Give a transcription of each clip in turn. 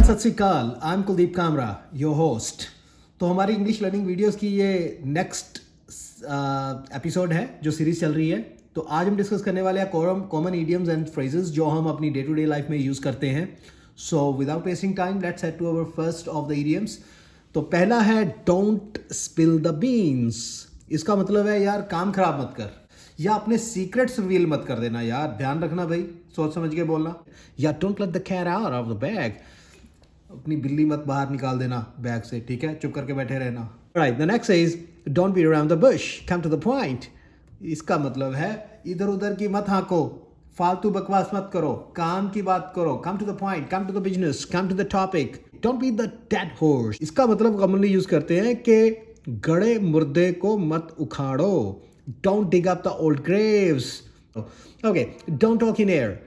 सत श्री अकाल, I am Kuldeep Kamra, your host. तो हमारी इंग्लिश लर्निंग वीडियोस की ये नेक्स्ट एपिसोड है जो सीरीज चल रही है। तो आज हम डिस्कस करने वाले हैं कॉमन इडियम्स एंड फ्रेजेस जो हम अपनी डे टू डे लाइफ में यूज़ करते हैं। So without wasting time let's head to our first of the idioms. तो पहला है डोंट स्पिल द बीन्स। इसका मतलब है यार काम खराब मत कर, या अपने सीक्रेट्स रिवील मत कर देना। यार ध्यान रखना भाई, सोच समझ के बोलना। या don't let the cat out of the bag. अपनी बिल्ली मत बाहर निकाल देना बैग से, ठीक है, चुप करके बैठे रहना। Right, the next is don't be around the bush, come to the point. इसका मतलब है इधर उधर की मत हाँको, फालतू बकवास मत करो, काम की बात करो। Come to the point, come to the business, come to the topic. Don't be the dead horse. इसका मतलब कॉमनली यूज करते हैं कि गड़े मुर्दे को मत उखाड़ो। Don't dig up the old graves. Okay, don't talk in air.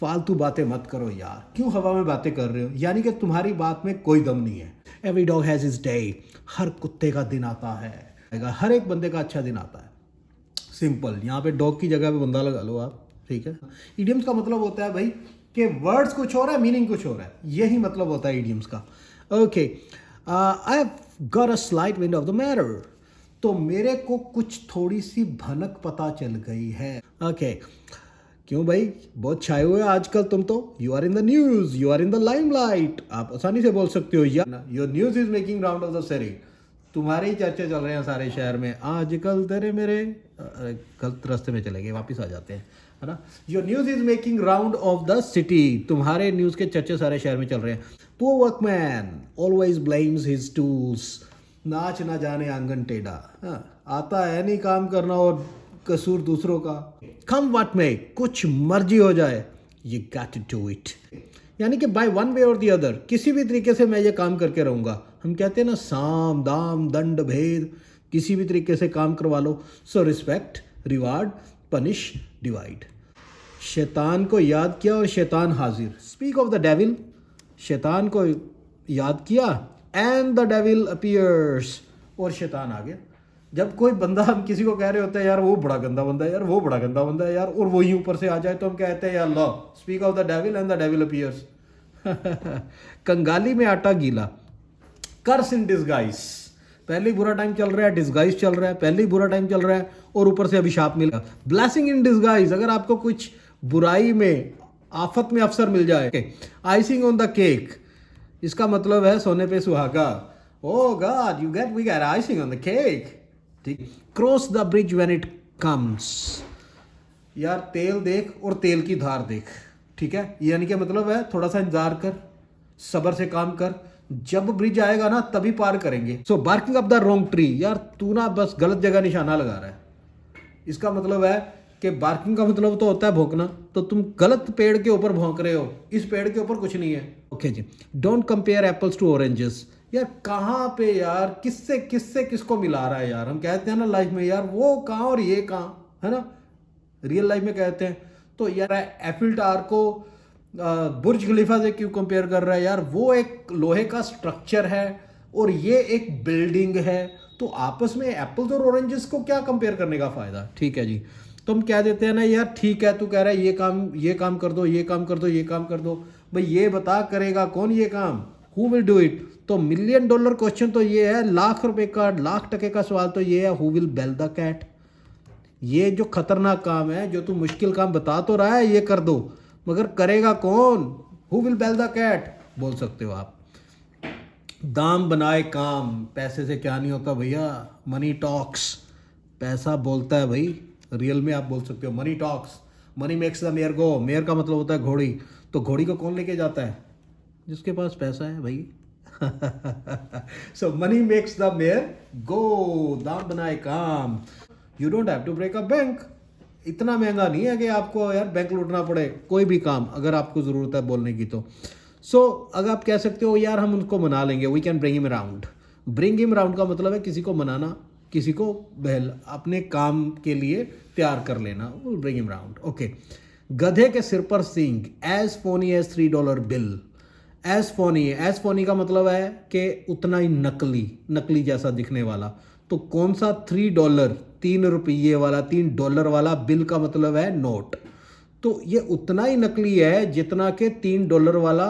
फालतू बातें मत करो यार, क्यों हवा में बातें कर रहे हो, यानी कि तुम्हारी बात में कोई दम नहीं है। Every dog has his day. हर कुत्ते का दिन आता है, हर एक बंदे का अच्छा दिन आता है। सिंपल, यहाँ पे डॉग की जगह पे बंदा लगा लो आप, ठीक है। इडियम्स का मतलब होता है भाई कि वर्ड्स कुछ और है, मीनिंग कुछ और है, यही मतलब होता है इडियम्स का। Okay, I have got a slight wind of the matter. तो मेरे को कुछ थोड़ी सी भनक पता चल गई है। ओके, क्यों भाई, बहुत छाए हुए आजकल तुम तो। You are in the news, you are in the limelight. आप आसानी से बोल सकते हो यार, your news is making round of the city. तुम्हारे ही चर्चे चल रहे हैं सारे शहर में आजकल। तेरे मेरे गलत रास्ते में चले गए, वापिस आ जाते हैं, है ना। Your news is making round of the city. तुम्हारे न्यूज के चर्चे सारे शहर में चल रहे हैं। Poor workman always blames his tools. नाच ना जाने आंगन टेढ़ा। आता है नहीं काम करना और कसूर दूसरों का। कम व्हाट में, कुछ मर्जी हो जाए, you got to do it. यानी कि बाय वन वे और द अदर, किसी भी तरीके से मैं ये काम करके रहूंगा। हम कहते हैं ना, साम दाम दंड भेद, किसी भी तरीके से काम करवा लो। So respect, reward, punish, divide. शैतान को याद किया और शैतान हाजिर। Speak of the devil. शैतान को याद किया एंड द डेविल अपीयर्स, और शैतान आ गया। जब कोई बंदा, हम किसी को कह रहे होते हैं यार वो बड़ा गंदा बंदा है, यार वो बड़ा गंदा बंदा है यार, और वही ऊपर से आ जाए तो हम कहते हैं यार लो, speak of the devil and the devil appears. कंगाली में आटा गीला। Curse in disguise. पहले ही बुरा टाइम चल रहा है, डिस्गाइज चल रहा है, पहले ही बुरा टाइम चल रहा है और ऊपर से अभिशाप मिला। ब्लेसिंग इन डिस्गाइज, अगर आपको कुछ बुराई में, आफत में अवसर मिल जाए। आइसिंग ऑन द केक, इसका मतलब है सोने पे सुहागा। Oh God, we get icing on the cake. ठीक। Cross the bridge when it comes. यार तेल देख और तेल की धार देख, ठीक है। यानी कि मतलब है थोड़ा सा इंतजार कर, सब्र से काम कर, जब ब्रिज आएगा ना तभी पार करेंगे। So barking up the wrong tree. यार तू ना बस गलत जगह निशाना लगा रहा है। इसका मतलब है कि बार्किंग का मतलब तो होता है भौंकना, तो तुम गलत पेड़ के ऊपर भौंक रहे हो, इस पेड़ के ऊपर कुछ नहीं है। ओके जी, don't compare apples to oranges. यार कहाँ पे यार, किससे किसको मिला रहा है यार। हम कहते हैं ना लाइफ में यार, वो कहाँ और ये कहाँ, है ना, रियल लाइफ में कहते हैं। तो यार एफिल टावर को बुर्ज खलीफा से क्यों कंपेयर कर रहा है यार। वो एक लोहे का स्ट्रक्चर है और ये एक बिल्डिंग है, तो आपस में एप्पल्स और ऑरेंजेस को क्या कंपेयर करने का फायदा, ठीक है जी। तो हम कह देते हैं ना यार ठीक है, तू कह रहा है ये काम कर दो, ये काम कर दो, ये काम कर दो। भाई ये बता करेगा कौन ये काम, हु विल डू इट। तो $1,000,000 क्वेश्चन तो ये है, लाख रुपए का, लाख टके का सवाल तो ये है, who will bell the cat. ये जो खतरनाक काम है, जो तू मुश्किल काम बता तो रहा है ये कर दो, मगर करेगा कौन, who will bell the cat बोल सकते हो आप। दाम बनाए काम, पैसे से क्या नहीं होता भैया। मनी टॉक्स, पैसा बोलता है भाई। रियल में आप बोल सकते हो money talks. Money makes the mare go. Mayor का मतलब होता है घोड़ी। तो घोड़ी को कौन लेके जाता है, जिसके पास पैसा है भाई। So money makes the mare go. दाम बनाए काम। You don't have to break a bank. इतना महंगा नहीं है कि आपको यार बैंक लूटना पड़े कोई भी काम, अगर आपको जरूरत है बोलने की तो। सो अगर आप कह सकते हो यार हम उनको मना लेंगे, we can bring him around. Bring him around का मतलब है किसी को मनाना, किसी को बहल अपने काम के लिए तैयार कर लेना, ब्रिंग हिम अराउंड। ओके, गधे के सिर पर सींग, as phony as $3 bill. As phony है, एज फोनी का मतलब है कि उतना ही नकली जैसा दिखने वाला। तो कौन सा $3, ₹3 वाला, $3 वाला बिल का मतलब है नोट। तो ये उतना ही नकली है जितना कि $3 वाला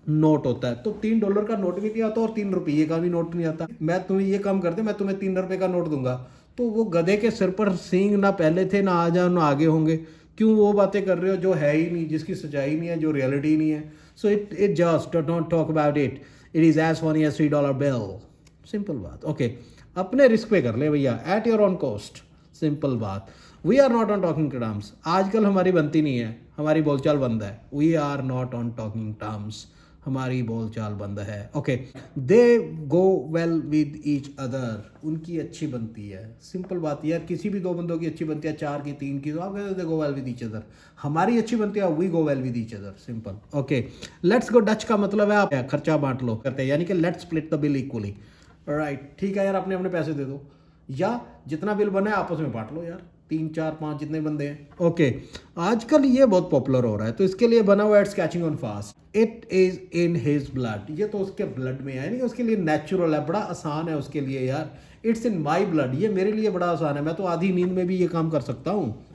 नोट होता है। तो $3 का नोट भी नहीं आता और ₹3 का भी नोट नहीं आता। मैं तुम्हें ये काम करते, मैं तुम्हें ₹3 का नोट दूंगा, तो वो गधे के सिर पर सींग ना पहले थे, ना आज ना आगे होंगे। क्यों वो बातें कर रहे हो जो है ही नहीं, जिसकी सच्चाई नहीं है, जो रियलिटी नहीं है। So it just don't talk about it, it is as funny as $3 bill. Simple बात। ओके, अपने रिस्क पे कर ले भैया, at your own cost. Simple बात। We are not on talking terms. आजकल हमारी बनती नहीं है, हमारी बोलचाल बंद है। We are not on talking terms, हमारी बोलचाल बंद है। Okay, they go well with each other, उनकी अच्छी बनती है। सिंपल बात यार, किसी भी दो बंदों की अच्छी बनती है, 4 की 3 की, तो आप कहते they go well with each other. हमारी अच्छी बनती है, we go well with each other. Simple. Okay, let's go Dutch का मतलब है आप खर्चा बांट लो करते हैं, यानी कि let's split the bill equally. Right, ठीक है यार, अपने अपने पैसे दे दो, या जितना बिल बना है आपस में बांट लो यार, 3 4 5 जितने बंदे हैं। ओके, आजकल ये बहुत पॉपुलर हो रहा है, तो इसके लिए बना हुआ it's catching on fast. It is in his blood, ये तो उसके ब्लड में है, नहीं उसके लिए नेचुरल है, बड़ा आसान है उसके लिए यार। इट्स इन माई ब्लड, ये मेरे लिए बड़ा आसान है, मैं तो आधी नींद में भी ये काम कर सकता हूँ।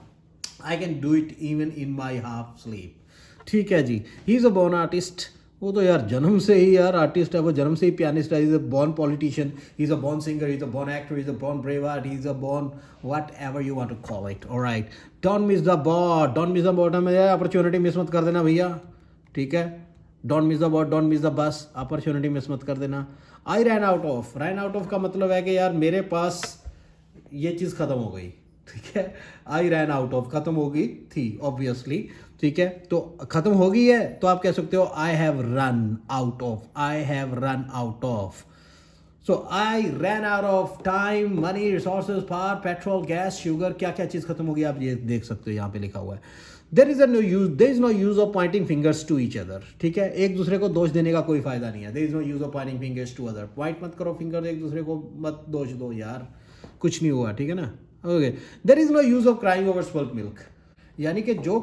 I can do it even in my half sleep. ठीक है जी। He is a born artist, वो तो यार जन्म से ही यार आर्टिस्ट है, वो जन्म से ही पियानिस्ट है। Is a born politician, he is a born singer, he is a born actor, he is a born brave art, he is a born whatever you want to call it. Alright, don't miss the boat, don't miss the bottom में, opportunity मिस मत कर देना भैया। ठीक है, don't miss the boat, don't miss the bus, opportunity मिस मत कर देना। आई ran out of, ran out of का मतलब है कि यार मेरे पास ये चीज़ ख़त्म हो गई। ठीक है, आई रैन आउट ऑफ खत्म हो गई थी ऑब्वियसली। ठीक है, तो खत्म हो गई है तो आप कह सकते हो I have run out of, I have run out of. So I ran out of time, money, resources, power, petrol, gas, sugar, क्या क्या चीज़ खत्म हो गई आप ये देख सकते हो, यहाँ पे लिखा हुआ है। There is no use of pointing fingers to each other. ठीक है, एक दूसरे को दोष देने का कोई फायदा नहीं है। There is no use of pointing fingers to other, point मत करो फिंगर, एक दूसरे को मत दोष दो यार, कुछ नहीं हुआ। ठीक है ना। Okay, there is no use of crying over spilled milk, यानी कि जो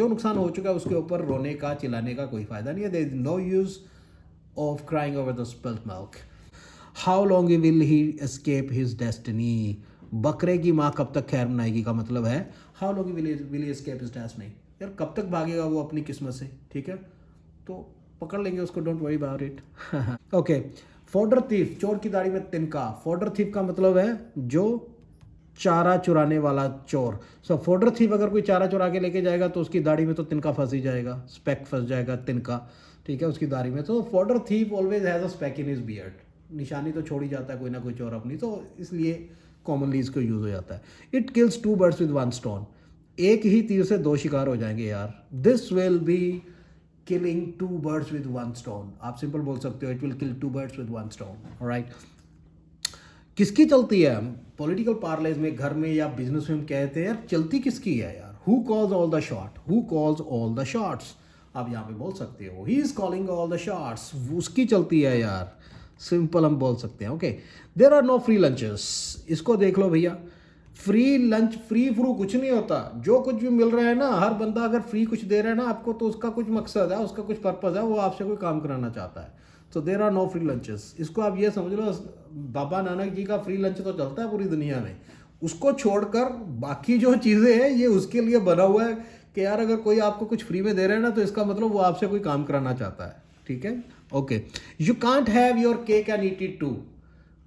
नुकसान हो चुका है उसके ऊपर रोने का चिल्लाने का कोई फायदा नहीं है। There is no use of crying over the spilled milk. How long will he escape his destiny, बकरे की माँ कब तक खैर मनाएगी का मतलब है how long will he escape his destiny, यार कब तक भागेगा वो अपनी किस्मत से। ठीक है, तो पकड़ लेंगे उसको, don't worry about it. Okay, fodder thief, चोर की दाढ़ी में तिनका। फॉर्डर थीफ का मतलब है जो चारा चुराने वाला चोर। सो फॉर्डर थीफ अगर कोई चारा चुरा के लेके जाएगा तो उसकी दाढ़ी में तो तिनका फंस ही जाएगा, स्पेक फंस जाएगा, तिनका। ठीक है, उसकी दाढ़ी में। तो fodder thief always has a speck in his beard, निशानी तो छोड़ ही जाता है कोई ना कोई चोर अपनी, तो इसलिए कॉमनली इसको यूज हो जाता है। It kills 2 birds with 1 stone, एक ही तीर से 2 शिकार हो जाएंगे यार। This will be killing 2 birds with 1 stone, आप सिंपल बोल सकते हो, it will kill 2 birds with 1 stone. Alright, किसकी चलती है पॉलिटिकल पार्लेज में, घर में या बिजनेस में हम कहते हैं यार चलती किसकी है यार। Who calls all the shot, who calls all the shots, आप यहाँ पे बोल सकते हो he is calling all the shots, उसकी चलती है यार, सिंपल हम बोल सकते हैं। Okay, there are no free lunches, इसको देख लो भैया, फ्री लंच फ्री फ्रू कुछ नहीं होता। जो कुछ भी मिल रहा है ना, हर बंदा अगर फ्री कुछ दे रहा है ना आपको, तो उसका कुछ मकसद है, उसका कुछ पर्पज है, वो आपसे कोई काम कराना चाहता है। तो there are no free lunches, इसको आप ये समझ लो, बाबा नानक जी का फ्री लंच तो चलता है पूरी दुनिया में, उसको छोड़कर बाकी जो चीज़ें हैं ये उसके लिए बना हुआ है कि यार अगर कोई आपको कुछ फ्री में दे रहा है ना, तो इसका मतलब वो आपसे कोई काम कराना चाहता है। ठीक है, okay. You can't have your cake and eat it too,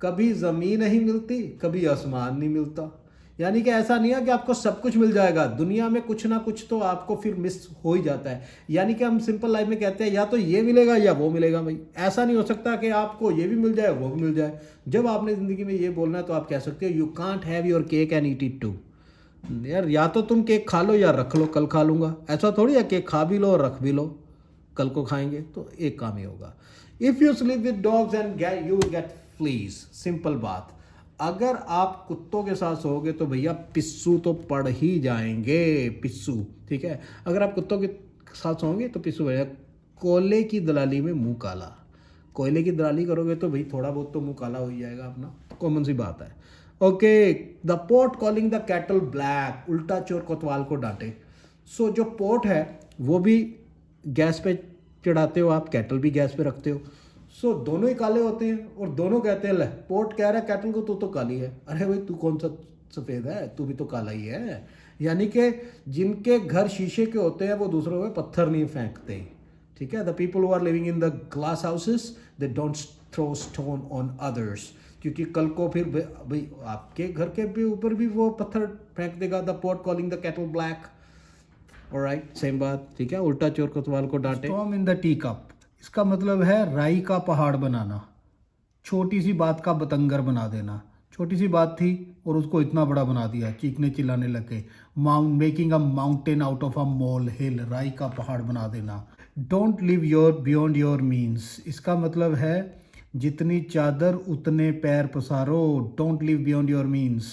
कभी ज़मीन नहीं मिलती, कभी आसमान नहीं मिलता, यानी कि ऐसा नहीं है कि आपको सब कुछ मिल जाएगा, दुनिया में कुछ ना कुछ तो आपको फिर मिस हो ही जाता है। यानी कि हम सिंपल लाइफ में कहते हैं या तो ये मिलेगा या वो मिलेगा भाई, ऐसा नहीं हो सकता कि आपको ये भी मिल जाए वो भी मिल जाए। जब आपने ज़िंदगी में ये बोलना है तो आप कह सकते हो you can't have your cake and eat it too, यार या तो तुम केक खा लो या रख लो, कल खा लूँगा, ऐसा थोड़ी है केक खा भी लो और रख भी लो, कल को खाएंगे, तो एक काम ही होगा। If you sleep with dogs and you will get fleas, simple बात, अगर आप कुत्तों के साथ सोओगे तो भैया पिस्सू तो पड़ ही जाएंगे, पिस्सू। ठीक है, अगर आप कुत्तों के साथ सोओगे तो पिस्सू भैया, कोयले की दलाली में मुंह काला, कोयले की दलाली करोगे तो भाई थोड़ा बहुत तो मुंह काला हो ही जाएगा अपना, कॉमन सी बात है। Okay, the port calling the cattle black, उल्टा चोर कोतवाल को डांटे। सो जो पोर्ट है वो भी गैस पे चढ़ाते हो आप, कैटल भी गैस पे रखते हो, सो दोनों ही काले होते हैं और दोनों कहते हैं ले, पोर्ट कह रहा है कैटल को तू तो काली है, अरे भाई तू कौन सा सफ़ेद है, तू भी तो काला ही है। यानी कि जिनके घर शीशे के होते हैं वो दूसरों पे पत्थर नहीं फेंकते, ठीक है, the people who are living in the glass houses they don't throw stone on others, क्योंकि कल को फिर भाई आपके घर के भी ऊपर भी वो पत्थर फेंक देगा. The pot calling the kettle black. Alright, same बात. ठीक है, उल्टा चोर कोतवाल को डांटे. Storm in the tea cup, इसका मतलब है राई का पहाड़ बनाना, छोटी सी बात का बतंगर बना देना. छोटी सी बात थी और उसको इतना बड़ा बना दिया, चीखने चिल्लाने लगे. Making a mountain out of a mole hill, राई का पहाड़ बना देना. Don't live your beyond your means, इसका मतलब है जितनी चादर उतने पैर पसारो. Don't live beyond your means.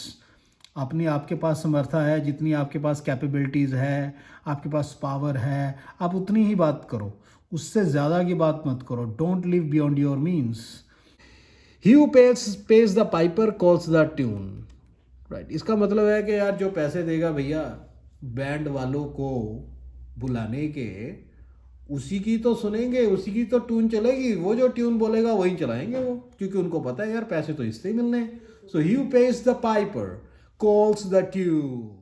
अपनी आपके पास समर्था है, जितनी आपके पास कैपेबिलिटीज़ है, आपके पास पावर है, आप उतनी ही बात करो, उससे ज़्यादा की बात मत करो. Don't live beyond your means. He who pays the piper calls the tune. Right, इसका मतलब है कि यार जो पैसे देगा भैया बैंड वालों को बुलाने के, उसी की तो सुनेंगे, उसी की तो ट्यून चलेगी. वो जो ट्यून बोलेगा वही चलाएंगे वो, क्योंकि उनको पता है यार पैसे तो इससे ही मिलने हैं. So he who pays the piper calls the tune.